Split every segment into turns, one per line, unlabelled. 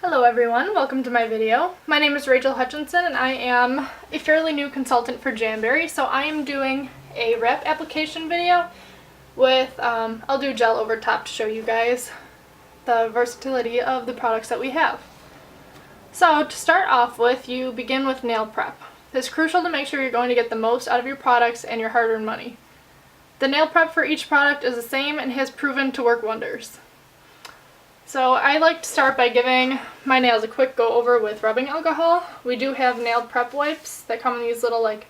Hello everyone, welcome to my video. My name is Rachel Hutchinson and I am a fairly new consultant for Jamberry, so I am doing a wrap application video with, I'll do gel over top to show you guys the versatility of the products that we have. So to start off with, you begin with nail prep. It's crucial to make sure you're going to get the most out of your products and your hard-earned money. The nail prep for each product is the same and has proven to work wonders. So I like to start by giving my nails a quick go over with rubbing alcohol. We do have nail prep wipes that come in these little like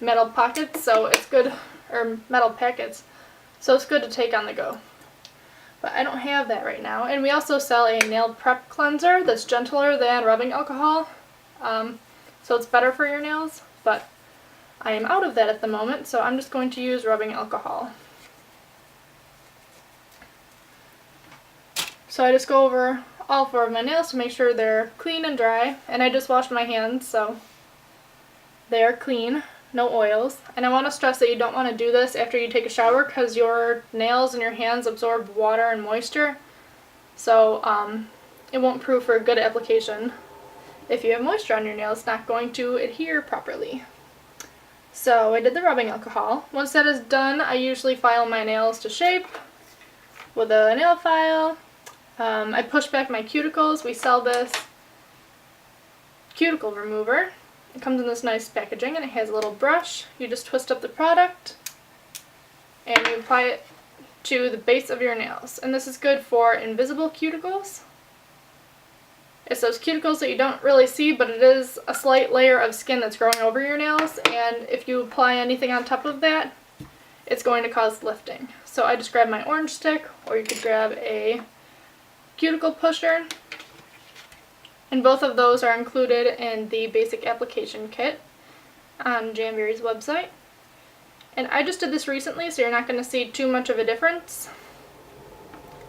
metal pockets, so it's good, or metal packets, so it's good to take on the go. But I don't have that right now. And we also sell a nail prep cleanser that's gentler than rubbing alcohol, so it's better for your nails, but I am out of that at the moment, so I'm just going to use rubbing alcohol. So I just go over all four of my nails to make sure they're clean and dry, and I just washed my hands, so they are clean, no oils. And I want to stress that you don't want to do this after you take a shower because your nails and your hands absorb water and moisture, so it won't prove for a good application. If you have moisture on your nails, it's not going to adhere properly. So I did the rubbing alcohol. Once that is done, I usually file my nails to shape with a nail file. I push back my cuticles. We sell this cuticle remover. It comes in this nice packaging and it has a little brush. You just twist up the product and you apply it to the base of your nails. And this is good for invisible cuticles. It's those cuticles that you don't really see, but it is a slight layer of skin that's growing over your nails, and if you apply anything on top of that, it's going to cause lifting. So I just grab my orange stick, or you could grab a cuticle pusher, and both of those are included in the basic application kit on Jamberry's website. And I just did this recently, so you're not going to see too much of a difference.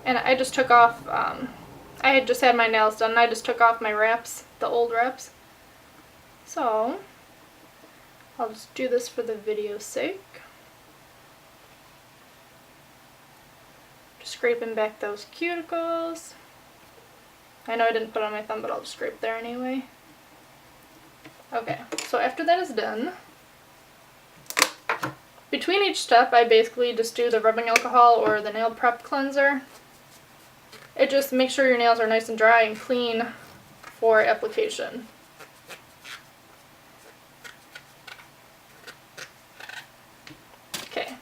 And I just took off, I had just had my nails done, and I just took off my wraps, the old wraps. So I'll just do this for the video's sake. Just scraping back those cuticles. I know I didn't put it on my thumb, but I'll just scrape there anyway. Okay, so after that is done, between each step I basically just do the rubbing alcohol or the nail prep cleanser. It just makes sure your nails are nice and dry and clean for application. Okay,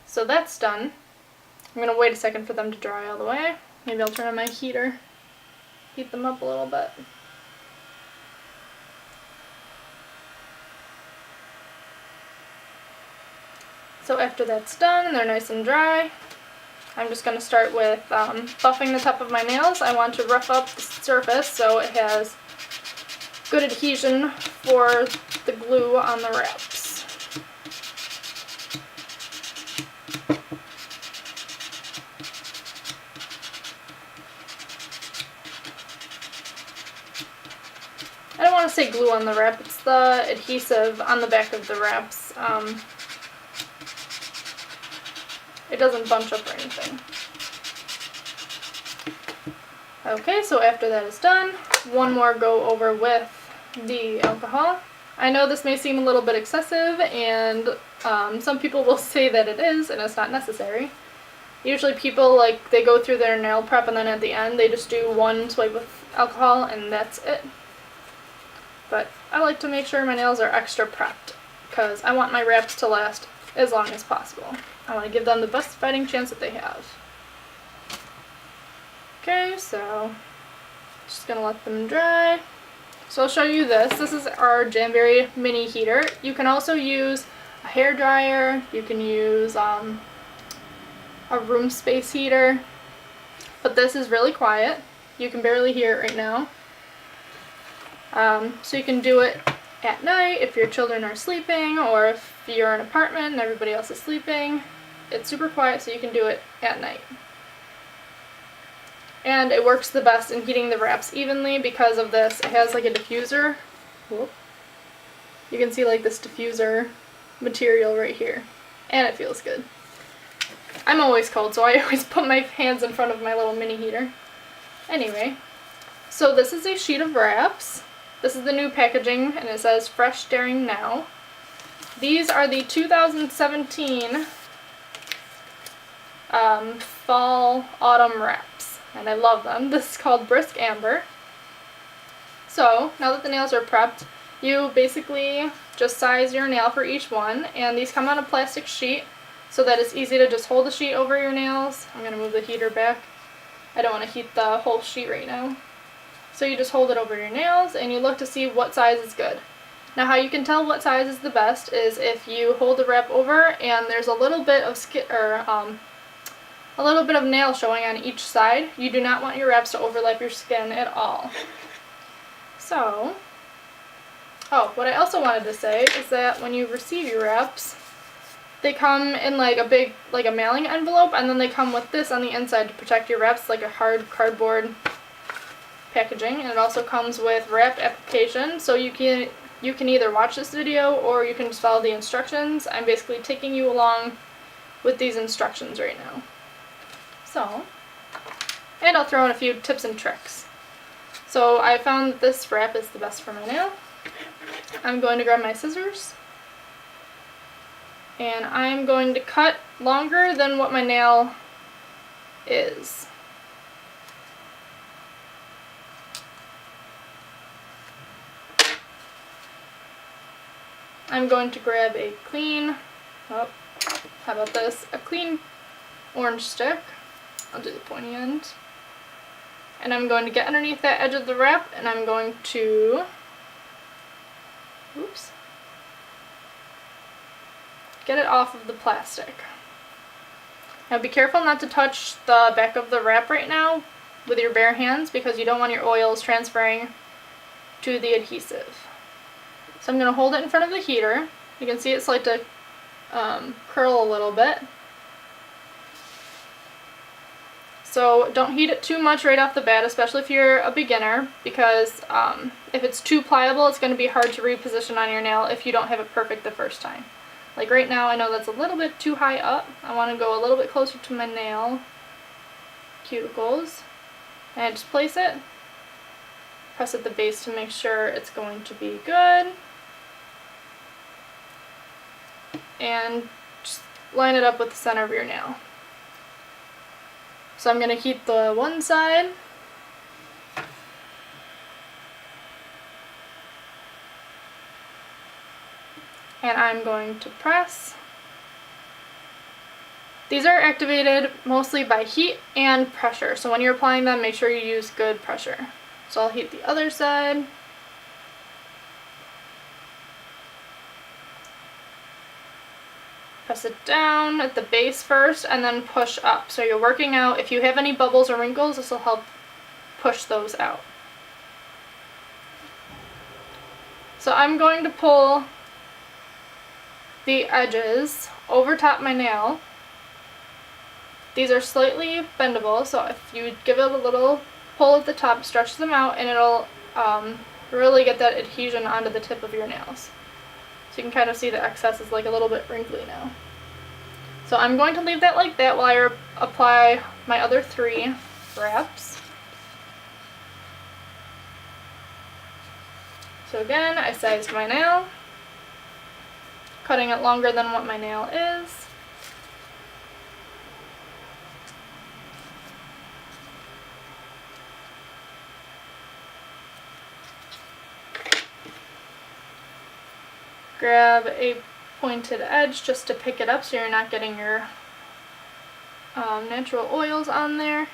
so that's done. I'm going to wait a second for them to dry all the way. Maybe I'll turn on my heater, heat them up a little bit. So after that's done and they're nice and dry, I'm just going to start with buffing the top of my nails. I want to rough up the surface so it has good adhesion for the glue on the wraps. I don't want to say glue on the wrap, it's the adhesive on the back of the wraps. It doesn't bunch up or anything. Okay, so after that is done, one more go over with the alcohol. I know this may seem a little bit excessive, and some people will say that it is, and it's not necessary. Usually people, like, they go through their nail prep and then at the end they just do one swipe with alcohol and that's it. But I like to make sure my nails are extra prepped because I want my wraps to last as long as possible. I want to give them the best fighting chance that they have. Okay, so just gonna let them dry. So I'll show you this. This is our Jamberry mini heater. You can also use a hair dryer. You can use a room space heater. But this is really quiet. You can barely hear it right now. So you can do it at night if your children are sleeping, or if you're in an apartment and everybody else is sleeping. It's super quiet, so you can do it at night. And it works the best in heating the wraps evenly because of this. It has like a diffuser. Whoop. You can see like this diffuser material right here. And it feels good. I'm always cold, so I always put my hands in front of my little mini heater. Anyway, So this is a sheet of wraps. This is the new packaging, and it says Fresh Staring Now. These are the 2017 fall autumn wraps, and I love them. This is called Brisk Amber. So now that the nails are prepped, you basically just size your nail for each one, and these come on a plastic sheet so that it's easy to just hold the sheet over your nails. I'm going to move the heater back. I don't want to heat the whole sheet right now. So you just hold it over your nails and you look to see what size is good. Now how you can tell what size is the best is if you hold the wrap over and there's a little bit of a little bit of nail showing on each side. You do not want your wraps to overlap your skin at all. So, what I also wanted to say is that when you receive your wraps, they come in like a mailing envelope, and then they come with this on the inside to protect your wraps, like a hard cardboard packaging. And it also comes with wrap application, so you can either watch this video or you can just follow the instructions. I'm basically taking you along with these instructions right now. So, and I'll throw in a few tips and tricks. So I found that this wrap is the best for my nail. I'm going to grab my scissors, and I'm going to cut longer than what my nail is. I'm going to grab a clean, how about this, a clean orange stick. I'll do the pointy end. And I'm going to get underneath that edge of the wrap, and I'm going to, get it off of the plastic. Now be careful not to touch the back of the wrap right now with your bare hands, because you don't want your oils transferring to the adhesive. So I'm going to hold it in front of the heater. You can see it's like to curl a little bit. So don't heat it too much right off the bat, especially if you're a beginner, because if it's too pliable, it's going to be hard to reposition on your nail if you don't have it perfect the first time. Like right now, I know that's a little bit too high up. I want to go a little bit closer to my nail cuticles. And I just place it, press at the base to make sure it's going to be good. And just line it up with the center of your nail. So I'm going to heat the one side. And I'm going to press. These are activated mostly by heat and pressure. So when you're applying them, make sure you use good pressure. So I'll heat the other side. Press it down at the base first and then push up. So you're working out, if you have any bubbles or wrinkles, this will help push those out. So I'm going to pull the edges over top my nail. These are slightly bendable, so if you give it a little pull at the top, stretch them out, and it'll really get that adhesion onto the tip of your nails. So you can kind of see the excess is like a little bit wrinkly now. So I'm going to leave that like that while I apply my other 3 wraps. So again, I sized my nail, cutting it longer than what my nail is. Grab a pointed edge just to pick it up so you're not getting your natural oils on there.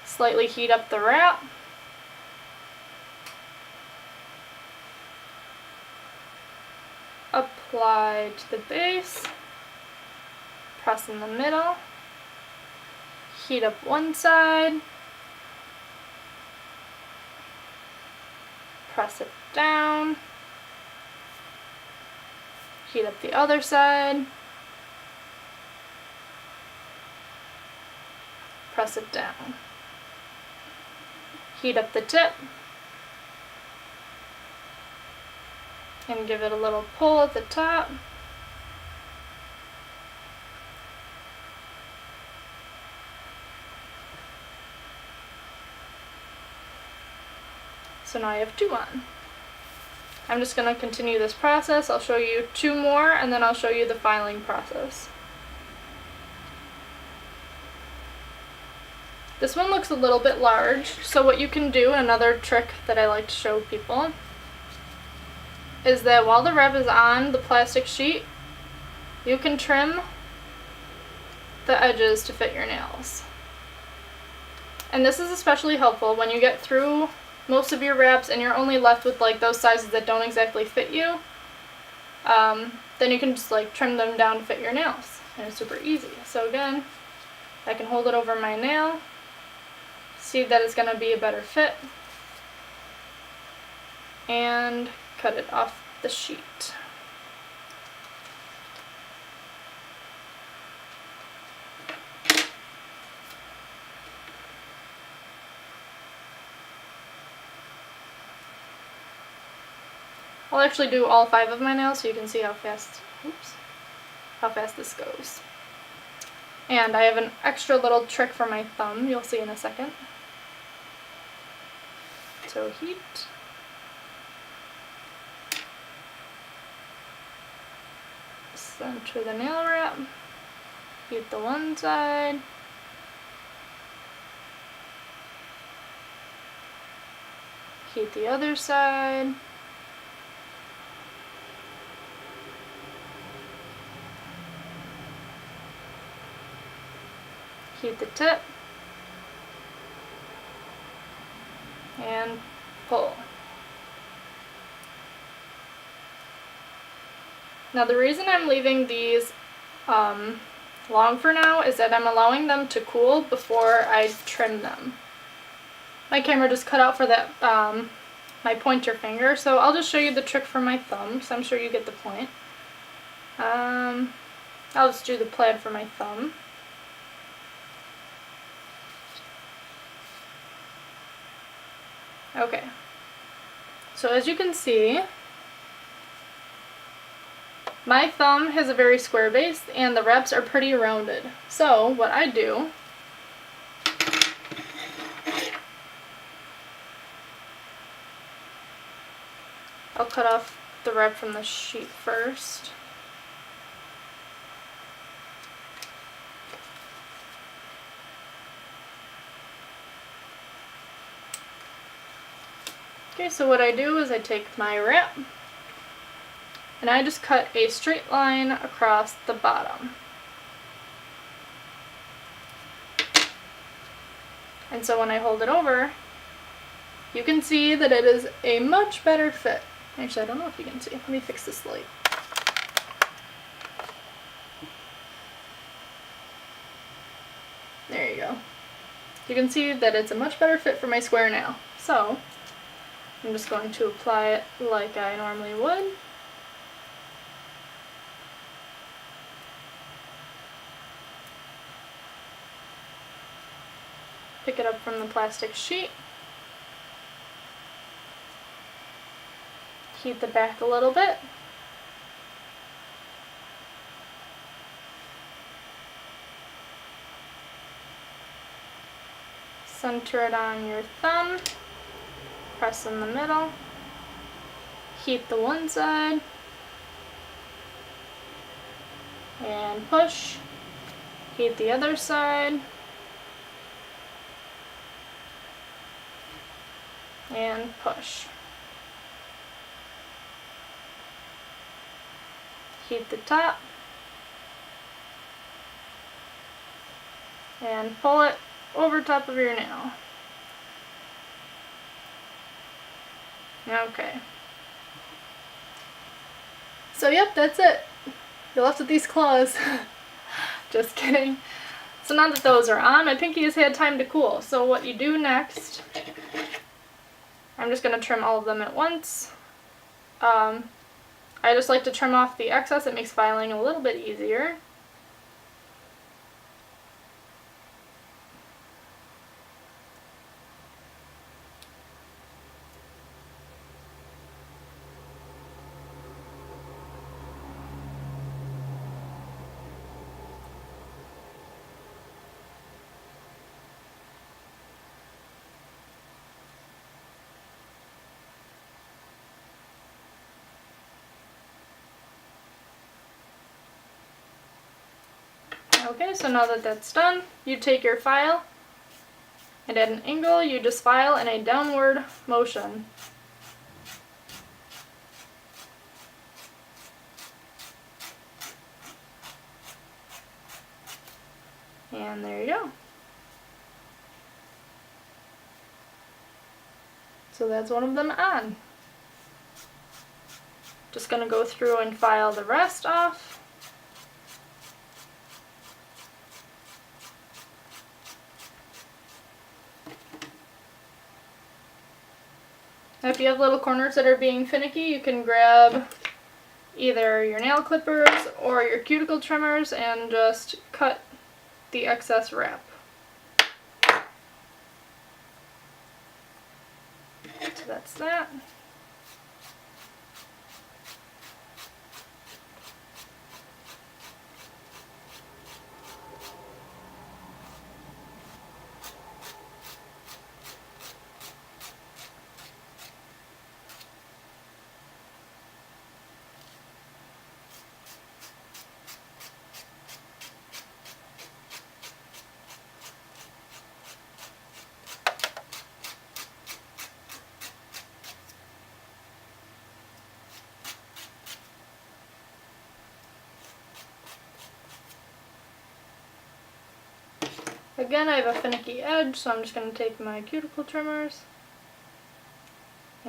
Slightly heat up the wrap. Apply to the base. Press in the middle. Heat up one side. Press it down. Heat up the other side. Press it down. Heat up the tip. And give it a little pull at the top. So now I have 2 on. I'm just going to continue this process. I'll show you 2 more and then I'll show you the filing process. This one looks a little bit large, so what you can do, another trick that I like to show people, is that while the rep is on the plastic sheet, you can trim the edges to fit your nails. And this is especially helpful when you get through most of your wraps and you're only left with like those sizes that don't exactly fit you. Then you can just like trim them down to fit your nails, and it's super easy. So again, I can hold it over my nail, see that it's going to be a better fit, and cut it off the sheet. I'll actually do all 5 of my nails so you can see how fast this goes. And I have an extra little trick for my thumb, you'll see in a second. So heat. Center the nail wrap. Heat the one side. Heat the other side. Heat the tip. And pull. Now the reason I'm leaving these long for now is that I'm allowing them to cool before I trim them. My camera just cut out for that my pointer finger, so I'll just show you the trick for my thumb, so I'm sure you get the point. I'll just do the plaid for my thumb. Okay, so as you can see, my thumb has a very square base and the reps are pretty rounded. So what I do I'll cut off the rep from the sheet first. Okay, so what I do is I take my wrap and I just cut a straight line across the bottom. And so when I hold it over, you can see that it is a much better fit. Actually, I don't know if you can see. Let me fix this light. There you go. You can see that it's a much better fit for my square nail. So I'm just going to apply it like I normally would. Pick it up from the plastic sheet. Heat the back a little bit. Center it on your thumb. Press in the middle. Heat the one side. And push. Heat the other side. And push. Heat the top. And pull it over top of your nail. Okay. So yep, that's it. You're left with these claws. Just kidding. So now that those are on, my pinky has had time to cool. So what you do next, I'm just going to trim all of them at once. I just like to trim off the excess. It makes filing a little bit easier. Okay, so now that that's done, you take your file, and at an angle, you just file in a downward motion. And there you go. So that's one of them on. Just going to go through and file the rest off. If you have little corners that are being finicky, you can grab either your nail clippers or your cuticle trimmers and just cut the excess wrap. So that's that. Again, I have a finicky edge, so I'm just going to take my cuticle trimmers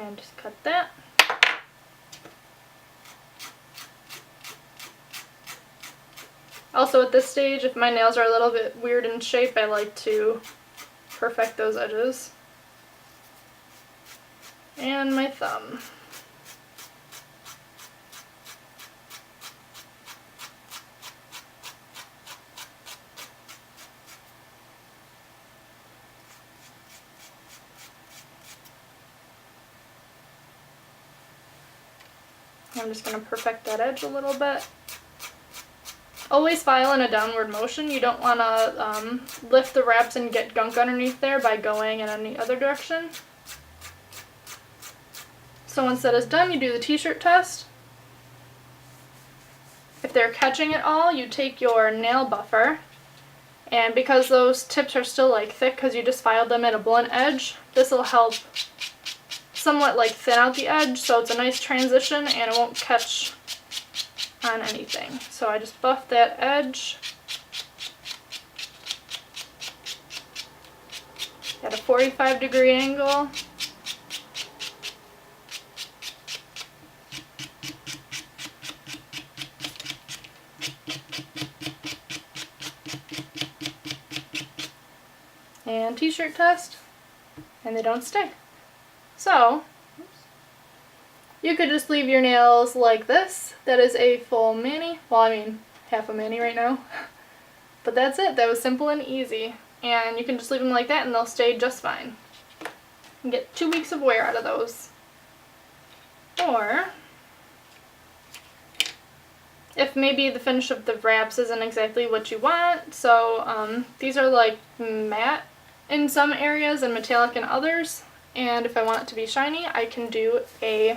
and just cut that. Also at this stage, if my nails are a little bit weird in shape, I like to perfect those edges. And my thumb. I'm just going to perfect that edge a little bit. Always file in a downward motion. You don't want to lift the wraps and get gunk underneath there by going in any other direction. So once that is done, you do the t-shirt test. If they're catching at all, you take your nail buffer, and because those tips are still like thick because you just filed them at a blunt edge, this will help somewhat like thin out the edge, so it's a nice transition and it won't catch on anything. So I just buff that edge at a 45-degree angle. And t-shirt test, and they don't stay. So, you could just leave your nails like this. That is a full mani. Well, I mean, half a mani right now. But that's it. That was simple and easy. And you can just leave them like that and they'll stay just fine. You can get 2 weeks of wear out of those. Or, if maybe the finish of the wraps isn't exactly what you want, so these are like matte in some areas and metallic in others. And if I want it to be shiny, I can do a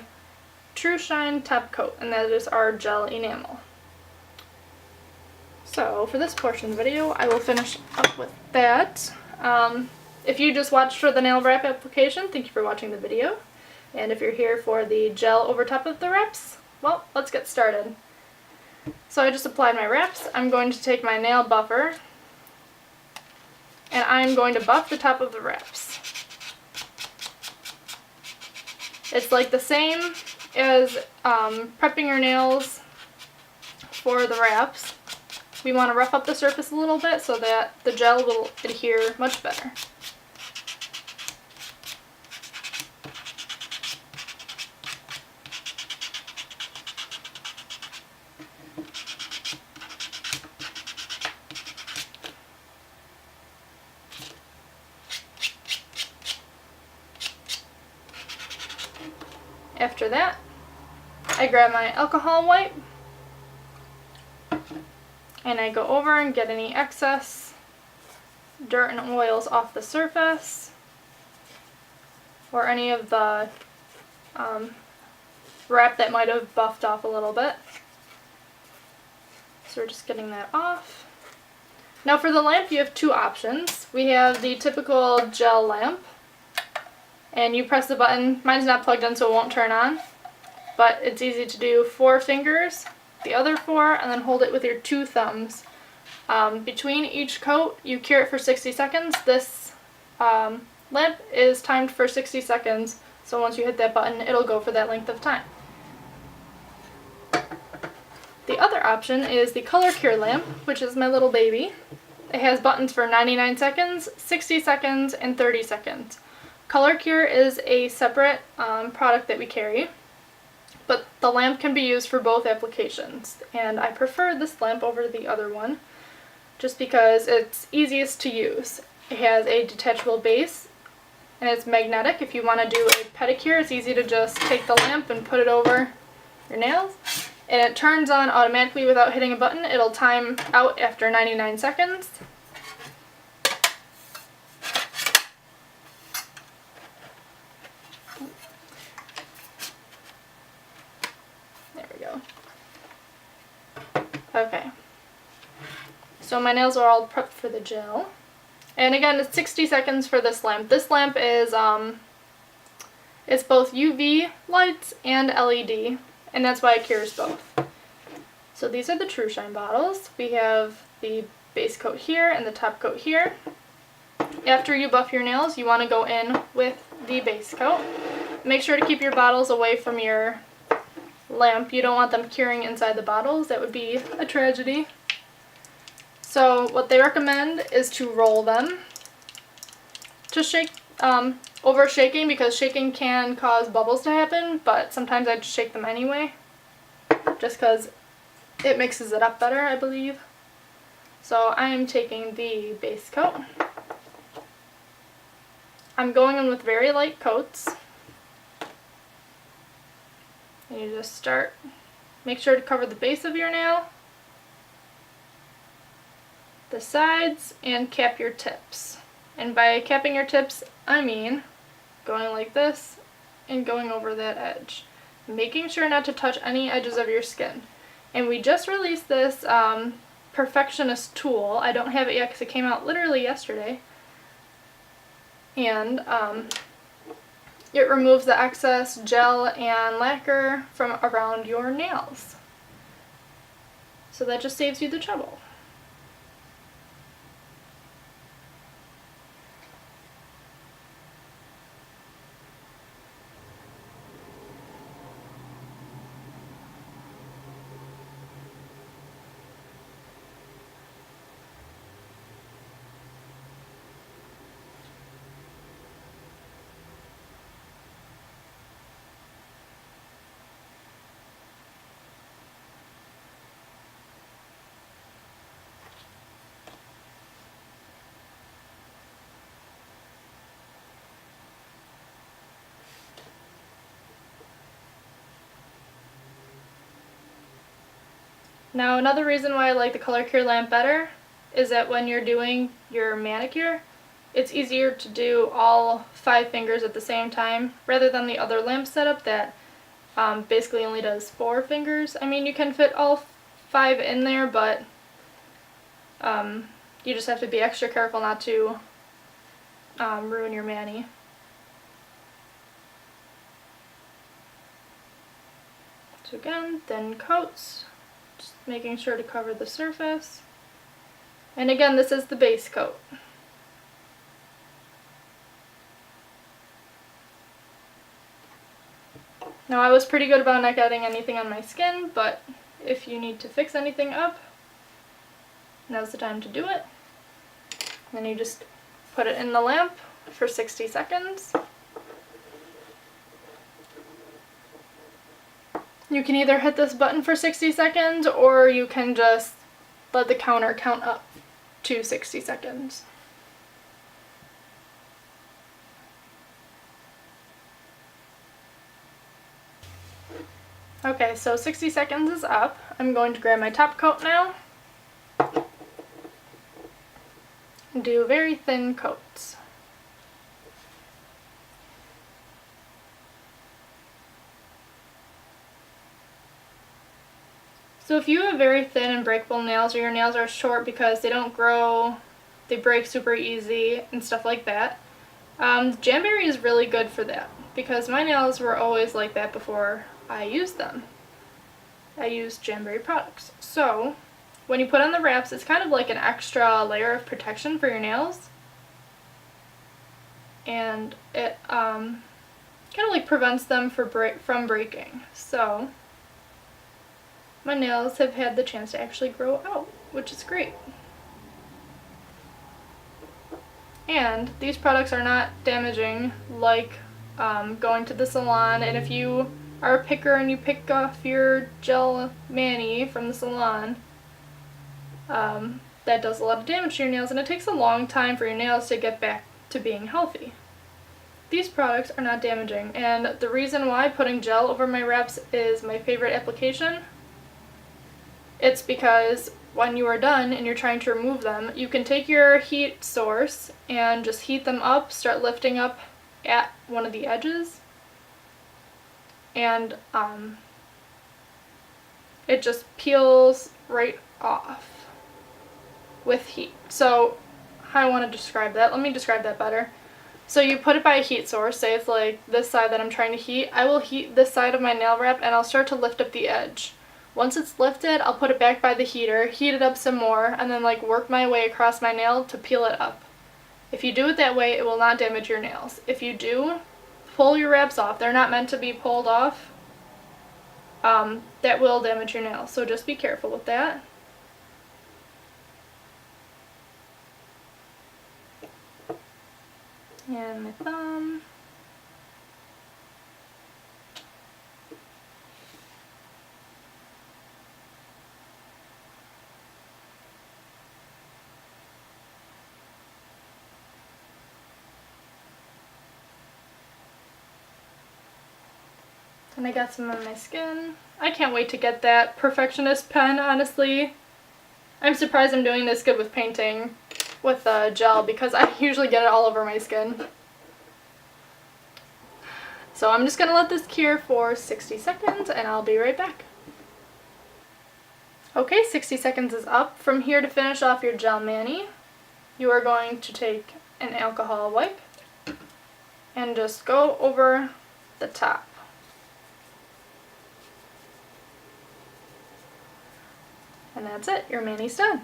TruShine TopCoat, and that is our gel enamel. So for this portion of the video, I will finish up with that. If you just watched for the nail wrap application, thank you for watching the video. And if you're here for the gel over top of the wraps, well, let's get started. So I just applied my wraps. I'm going to take my nail buffer, and I'm going to buff the top of the wraps. It's like the same as prepping your nails for the wraps. We want to rough up the surface a little bit so that the gel will adhere much better. After that, I grab my alcohol wipe and I go over and get any excess dirt and oils off the surface or any of the wrap that might have buffed off a little bit. So we're just getting that off. Now for the lamp you have two options. We have the typical gel lamp, and you press the button. Mine's not plugged in so it won't turn on, but it's easy to do. 4 fingers, the other 4, and then hold it with your 2 thumbs. Between each coat you cure it for 60 seconds. This lamp is timed for 60 seconds, so once you hit that button it'll go for that length of time. The other option is the color cure lamp, which is my little baby. It has buttons for 99 seconds, 60 seconds, and 30 seconds. Color cure is a separate product that we carry, but the lamp can be used for both applications, and I prefer this lamp over the other one just because it's easiest to use. It has a detachable base and it's magnetic. If you want to do a pedicure, it's easy to just take the lamp and put it over your nails, and it turns on automatically without hitting a button. It'll time out after 99 seconds. There we go. Okay. So my nails are all prepped for the gel. And again, it's 60 seconds for this lamp. This lamp is it's both UV lights and LED, and that's why it cures both. So these are the TruShine bottles. We have the base coat here and the top coat here. After you buff your nails, you want to go in with the base coat. Make sure to keep your bottles away from your lamp. You don't want them curing inside the bottles. That would be a tragedy. So what they recommend is to roll them. To shake, over shaking, because shaking can cause bubbles to happen, but sometimes I just shake them anyway, just because it mixes it up better, I believe. So I am taking the base coat. I'm going in with very light coats. And you just start, make sure to cover the base of your nail, the sides, and cap your tips. And by capping your tips, I mean going like this and going over that edge, making sure not to touch any edges of your skin. And we just released this Perfectionist tool. I don't have it yet because it came out literally yesterday. And it removes the excess gel and lacquer from around your nails. So that just saves you the trouble. Now another reason why I like the color cure lamp better is that when you're doing your manicure, it's easier to do all 5 fingers at the same time rather than the other lamp setup that basically only does 4 fingers. I mean, you can fit all 5 in there, but you just have to be extra careful not to ruin your mani. So again, thin coats. Just making sure to cover the surface. And again, this is the base coat. Now I was pretty good about not getting anything on my skin, but if you need to fix anything up, now's the time to do it. Then you just put it in the lamp for 60 seconds. You can either hit this button for 60 seconds or you can just let the counter count up to 60 seconds. Okay, so 60 seconds is up. I'm going to grab my top coat now and do very thin coats. So if you have very thin and breakable nails, or your nails are short because they don't grow, they break super easy and stuff like that, Jamberry is really good for that, because my nails were always like that before I used them. I used Jamberry products. So when you put on the wraps, it's kind of like an extra layer of protection for your nails, and it kind of like prevents them from breaking. So my nails have had the chance to actually grow out, which is great. And these products are not damaging like going to the salon, and if you are a picker and you pick off your gel mani from the salon, that does a lot of damage to your nails, and it takes a long time for your nails to get back to being healthy. These products are not damaging, and the reason why putting gel over my wraps is my favorite application, it's because when you are done and you're trying to remove them, you can take your heat source and just heat them up, start lifting up at one of the edges, and it just peels right off with heat. So how I want to describe that, let me describe that better. So you put it by a heat source, say it's like this side that I'm trying to heat. I will heat this side of my nail wrap and I'll start to lift up the edge. Once it's lifted, I'll put it back by the heater, heat it up some more, and then like work my way across my nail to peel it up. If you do it that way, it will not damage your nails. If you do, pull your wraps off. They're not meant to be pulled off. That will damage your nails, so just be careful with that. And my thumb. And I got some on my skin. I can't wait to get that perfectionist pen, honestly. I'm surprised I'm doing this good with painting with gel, because I usually get it all over my skin. So I'm just going to let this cure for 60 seconds and I'll be right back. Okay, 60 seconds is up. From here, to finish off your gel mani, you are going to take an alcohol wipe and just go over the top. And that's it, your mani's done.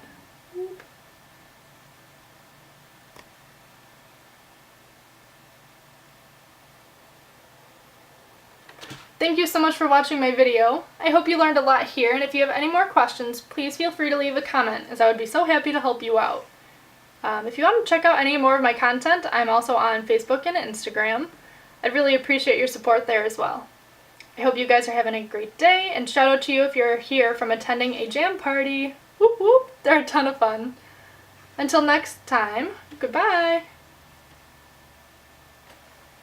Thank you so much for watching my video. I hope you learned a lot here, and if you have any more questions, please feel free to leave a comment, as I would be so happy to help you out. If you want to check out any more of my content, I'm also on Facebook and Instagram. I'd really appreciate your support there as well. I hope you guys are having a great day, and shout out to you if you're here from attending a jam party. Whoop whoop, they're a ton of fun. Until next time, goodbye!